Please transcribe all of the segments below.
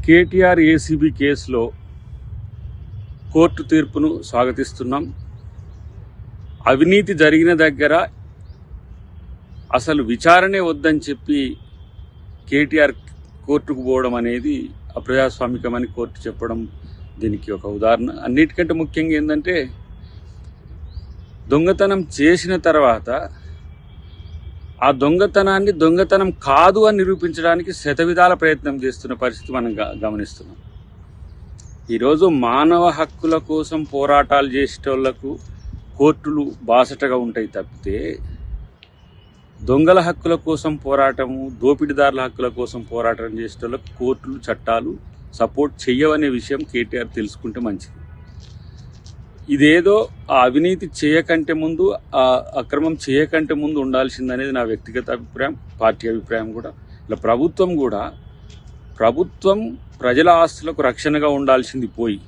KTR ACB కేసులో court తీర్పును స్వాగతిస్తున్నాం. అవినీతి జరిగిన దగ్గర అసలు విచారణే వద్దని చెప్పి కేటీఆర్ కోర్టుకు పోవడం అనేది అప్రజాస్వామికమని కోర్టు చెప్పడం దీనికి ఒక ఉదాహరణ. అన్నిటికంటే ముఖ్యంగా ఏంటంటే, దొంగతనం చేసిన తర్వాత ఆ దొంగతనాన్ని దొంగతనం కాదు అని నిరూపించడానికి శతవిధాల ప్రయత్నం చేస్తున్న పరిస్థితి మనం గమనిస్తున్నాం. ఈరోజు మానవ హక్కుల కోసం పోరాటాలు చేసేటోళ్లకు కోర్టులు బాసటగా ఉంటాయి తప్పితే, దొంగల హక్కుల కోసం పోరాటము, దోపిడీదారుల హక్కుల కోసం పోరాటం చేసేటోళ్లకు కోర్టులు, చట్టాలు సపోర్ట్ చెయ్యవనే విషయం కేటీఆర్ తెలుసుకుంటే మంచిది. ఇదేదో ఆ అవినీతి చేయకంటే ముందు, ఆ అక్రమం చేయకంటే ముందు ఉండాల్సిందనేది నా వ్యక్తిగత అభిప్రాయం, పార్టీ అభిప్రాయం కూడా. ఇలా ప్రభుత్వం ప్రజల ఆస్తులకు రక్షణగా ఉండాల్సింది పోయి,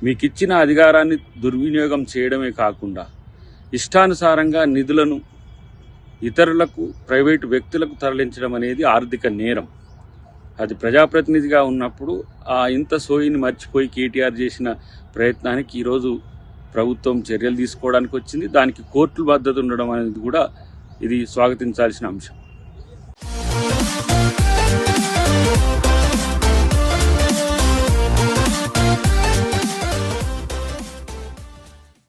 మీకు ఇచ్చిన అధికారాన్ని దుర్వినియోగం చేయడమే కాకుండా ఇష్టానుసారంగా నిధులను ఇతరులకు, ప్రైవేటు వ్యక్తులకు తరలించడం అనేది ఆర్థిక నేరం. అది ప్రజాప్రతినిధిగా ఉన్నప్పుడు ఇంత సోయిని మర్చిపోయి కేటీఆర్ చేసిన ప్రయత్నానికి ఈరోజు ప్రభుత్వం చర్యలు తీసుకోవడానికి వచ్చింది. దానికి కోర్టుల భద్రత ఉండడం అనేది కూడా ఇది స్వాగతించాల్సిన అంశం.